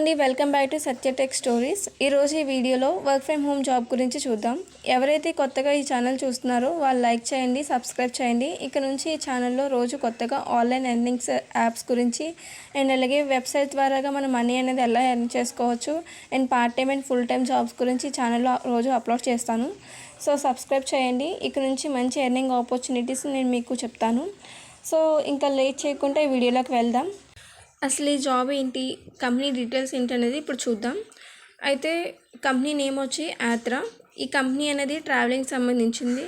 అండి, welcome back to సత్యటెక్ stories. ఈరోజు ఈ వీడియోలో వర్క్ ఫ్రమ్ హోమ్ జాబ్ గురించి చూద్దాం. ఎవరైతే కొత్తగా ఈ ఛానల్ చూస్తున్నారో వాళ్ళు లైక్ చేయండి, సబ్స్క్రైబ్ చేయండి. ఇక నుంచి ఈ ఛానల్లో రోజు కొత్తగా ఆన్లైన్ ఎర్నింగ్స్ యాప్స్ గురించి అండ్ అలాగే వెబ్సైట్ ద్వారాగా మనం మనీ అనేది ఎలా ఎర్న్ చేసుకోవచ్చు and part time and full time jobs గురించి ఛానల్లో రోజు అప్లోడ్ చేస్తాను. సో సబ్స్క్రైబ్ చేయండి. ఇక నుంచి మంచి ఎర్నింగ్ ఆపర్చునిటీస్ నేను మీకు చెప్తాను. సో ఇంకా లేట్ చేయకుండా ఈ వీడియోలోకి వెళ్దాం. అసలు ఈ జాబ్ ఏంటి, కంపెనీ డీటెయిల్స్ ఏంటి అనేది ఇప్పుడు చూద్దాం. అయితే కంపెనీ నేమ్ వచ్చి యాత్రా. ఈ కంపెనీ అనేది ట్రావెలింగ్ సంబంధించింది.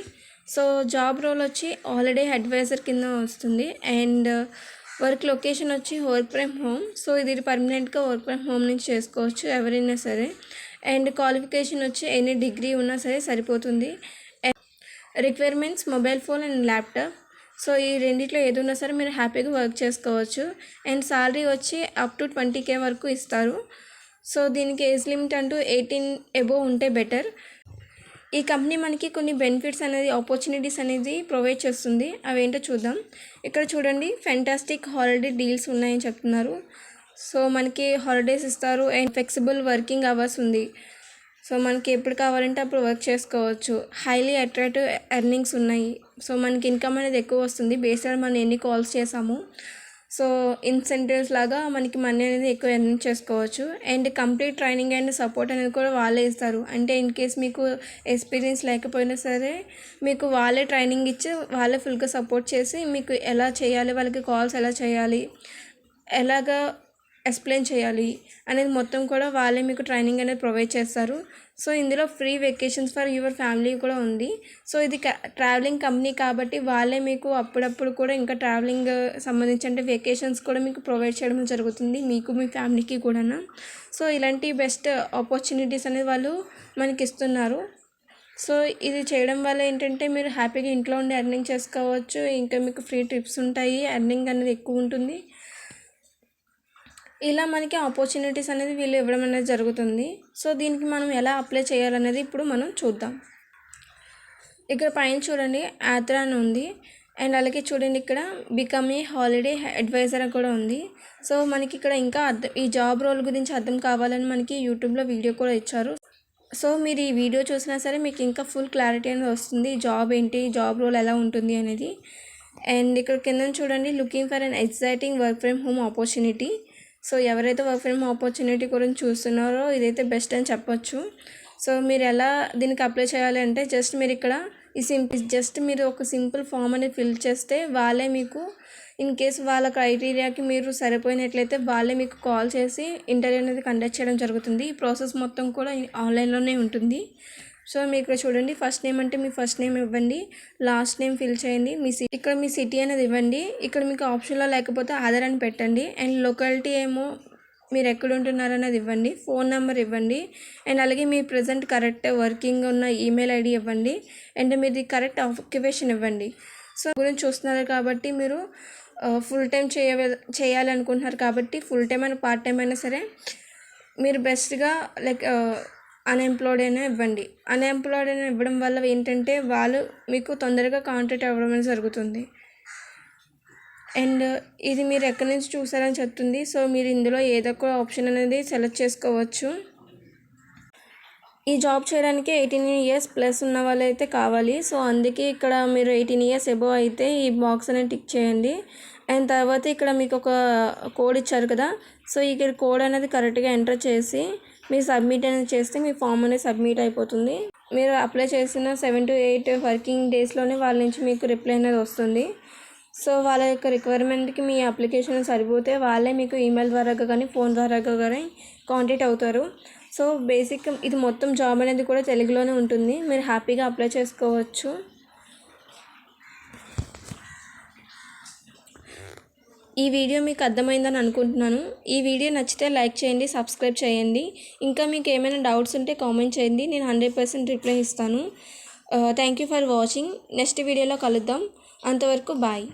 సో జాబ్ రోల్ వచ్చి హాలిడే అడ్వైజర్ కింద వస్తుంది అండ్ వర్క్ లొకేషన్ వచ్చి వర్క్ ఫ్రమ్ హోమ్. సో ఇది పర్మనెంట్గా వర్క్ ఫ్రమ్ హోమ్ నుంచి చేసుకోవచ్చు ఎవరైనా సరే. అండ్ క్వాలిఫికేషన్ వచ్చి ఎనీ డిగ్రీ ఉన్నా సరే సరిపోతుంది. Requirements mobile phone and laptop. So ఈ రెండిట్లో ఏది ఉన్నా సరే మీరు హ్యాపీగా వర్క్ చేసుకోవచ్చు. అండ్ శాలరీ వచ్చి అప్ టు 20K వరకు ఇస్తారు. సో దీనికి ఏజ్ లిమిట్ అంటూ 18 అబోవ్ ఉంటే బెటర్. ఈ కంపెనీ మనకి కొన్ని బెనిఫిట్స్ అనేది ఆపర్చునిటీస్ అనేది ప్రొవైడ్ చేస్తుంది. అవేంటో చూద్దాం. ఇక్కడ చూడండి, ఫెంటాస్టిక్ హాలిడే డీల్స్ ఉన్నాయని చెప్తున్నారు. సో మనకి హాలిడేస్ ఇస్తారు అండ్ ఫ్లెక్సిబుల్ వర్కింగ్ అవర్స్ ఉంది. సో మనకి ఎప్పుడు కావాలంటే అప్పుడు వర్క్ చేసుకోవచ్చు. హైలీ అట్రాక్టివ్ ఎర్నింగ్స్ ఉన్నాయి. సో మనకి ఇన్కమ్ అనేది ఎక్కువ వస్తుంది బేస్డ్ మనం ఎన్ని కాల్స్ చేసాము. సో ఇన్సెంటివ్స్ లాగా మనకి మనీ అనేది ఎక్కువ ఎర్న్ చేసుకోవచ్చు. And complete training and support అనేది కూడా వాళ్ళే ఇస్తారు. అంటే ఇన్ కేస్ మీకు ఎక్స్పీరియన్స్ లేకపోయినా సరే మీకు వాళ్ళే ట్రైనింగ్ ఇచ్చి వాళ్ళే ఫుల్గా సపోర్ట్ చేసి మీకు ఎలా చేయాలి, వాళ్ళకి కాల్స్ ఎలా చేయాలి, ఎలాగా ఎక్స్ప్లెయిన్ చేయాలి అనేది మొత్తం కూడా వాళ్ళే మీకు ట్రైనింగ్ అనేది ప్రొవైడ్ చేస్తారు. సో ఇందులో free vacations for your family కూడా ఉంది. సో ఇది ట్రావెలింగ్ కంపెనీ కాబట్టి వాళ్ళే మీకు అప్పుడప్పుడు కూడా ఇంకా ట్రావెలింగ్ సంబంధించి అంటే వెకేషన్స్ కూడా మీకు ప్రొవైడ్ చేయడం జరుగుతుంది, మీకు మీ ఫ్యామిలీకి కూడా. సో ఇలాంటి బెస్ట్ ఆపర్చునిటీస్ అనేది వాళ్ళు మనకి ఇస్తున్నారు. సో ఇది చేయడం వల్ల ఏంటంటే మీరు హ్యాపీగా ఇంట్లో ఉండి ఎర్నింగ్ చేసుకోవచ్చు. ఇంకా మీకు ఫ్రీ ట్రిప్స్ ఉంటాయి, ఎర్నింగ్ అనేది ఎక్కువ ఉంటుంది. ఇలా మనకి ఆపర్చునిటీస్ అనేది వీళ్ళు ఇవ్వడం అనేది జరుగుతుంది. సో దీనికి మనం ఎలా అప్లై చేయాలనేది ఇప్పుడు మనం చూద్దాం. ఇక్కడ పైన చూడండి యాత్రా అని ఉంది అండ్ అలాగే చూడండి ఇక్కడ బికమ్ ఏ హాలిడే అడ్వైజర్ కూడా ఉంది. సో మనకి ఇక్కడ ఇంకా ఈ జాబ్ రోల్ గురించి అర్థం కావాలని మనకి యూట్యూబ్లో వీడియో కూడా ఇచ్చారు. సో మీరు ఈ వీడియో చూసినా సరే మీకు ఇంకా ఫుల్ క్లారిటీ అనేది వస్తుంది, జాబ్ ఏంటి, జాబ్ రోల్ ఎలా ఉంటుంది అనేది. అండ్ ఇక్కడ కింద చూడండి, looking for an exciting work from home opportunity. So ఎవరైతే వర్క్ ఫ్రమ్ ఆపర్చునిటీ గురించి చూస్తున్నారో ఇదైతే బెస్ట్ అని చెప్పొచ్చు. సో మీరు ఎలా దీనికి అప్లై చేయాలి అంటే జస్ట్ మీరు ఇక్కడ మీరు ఒక సింపుల్ ఫామ్ అనేది ఫిల్ చేస్తే వాళ్ళే మీకు ఇన్ కేస్ వాళ్ళ క్రైటీరియాకి మీరు సరిపోయినట్లయితే వాళ్ళే మీకు కాల్ చేసి ఇంటర్వ్యూ అనేది కండక్ట్ చేయడం జరుగుతుంది. ఈ ప్రాసెస్ మొత్తం కూడా ఆన్లైన్లోనే ఉంటుంది. సో మీరు ఇక్కడ చూడండి, ఫస్ట్ నేమ్ అంటే మీ ఫస్ట్ నేమ్ ఇవ్వండి, లాస్ట్ నేమ్ ఫిల్ చేయండి, ఇక్కడ మీ సిటీ అనేది ఇవ్వండి. ఇక్కడ మీకు ఆప్షన్లో లేకపోతే ఆధార్ అని పెట్టండి. అండ్ లొకాలిటీ ఏమో మీరు ఎక్కడ ఉంటున్నారు అనేది ఇవ్వండి, ఫోన్ నెంబర్ ఇవ్వండి. అండ్ అలాగే మీ ప్రజెంట్ కరెక్ట్ వర్కింగ్ ఉన్న ఈమెయిల్ ఐడి ఇవ్వండి. అండ్ మీది కరెక్ట్ ఆక్యుపేషన్ ఇవ్వండి. సో గురించి చూస్తున్నారు కాబట్టి మీరు ఫుల్ టైం చేయాలనుకుంటున్నారు కాబట్టి ఫుల్ టైం అయినా పార్ట్ టైం అయినా సరే మీరు బెస్ట్గా లైక్ అన్ఎంప్లాయిడ్ అయినా ఇవ్వండి. అన్ఎంప్లాయిడ్ అయినా ఇవ్వడం వల్ల ఏంటంటే వాళ్ళు మీకు తొందరగా కాంటాక్ట్ అవ్వడం అనేది జరుగుతుంది. అండ్ ఇది మీరు ఎక్కడి నుంచి చూసారని చెప్తుంది. సో మీరు ఇందులో ఏదో ఒక ఆప్షన్ అనేది సెలెక్ట్ చేసుకోవచ్చు. ఈ జాబ్ చేయడానికి 18 years ప్లస్ ఉన్న వాళ్ళు అయితే కావాలి. సో అందుకే ఇక్కడ మీరు 18 years అబోవ్ అయితే ఈ బాక్స్ అనేది టిక్ చేయండి. అండ్ తర్వాత ఇక్కడ మీకు ఒక కోడ్ ఇచ్చారు కదా, సో ఇక్కడ కోడ్ అనేది కరెక్ట్గా ఎంటర్ చేసి మీరు సబ్మిట్ అనేది చేస్తే మీ ఫామ్ అనేది సబ్మిట్ అయిపోతుంది. మీరు అప్లై చేసిన 7 to 8 వర్కింగ్ డేస్లోనే వాళ్ళ నుంచి మీకు రిప్లై అనేది వస్తుంది. సో వాళ్ళ యొక్క రిక్వైర్మెంట్కి మీ అప్లికేషన్ సరిపోతే వాళ్ళే మీకు ఈమెయిల్ ద్వారా కానీ ఫోన్ ద్వారా కానీ కాంటాక్ట్ అవుతారు. సో బేసిక్ ఇది మొత్తం జాబ్ అనేది కూడా తెలుగులోనే ఉంటుంది, మీరు హ్యాపీగా అప్లై చేసుకోవచ్చు. ఈ వీడియో మీకు అర్థమైందని అనుకుంటున్నాను. ఈ వీడియో నచ్చితే లైక్ చేయండి, సబ్స్క్రైబ్ చేయండి. ఇంకా మీకు ఏమైనా డౌట్స్ ఉంటే కామెంట్ చేయండి, నేను 100% రిప్లై ఇస్తాను. Thank you for watching. Next వీడియోలో కలుద్దాం. అంతవరకు బాయ్.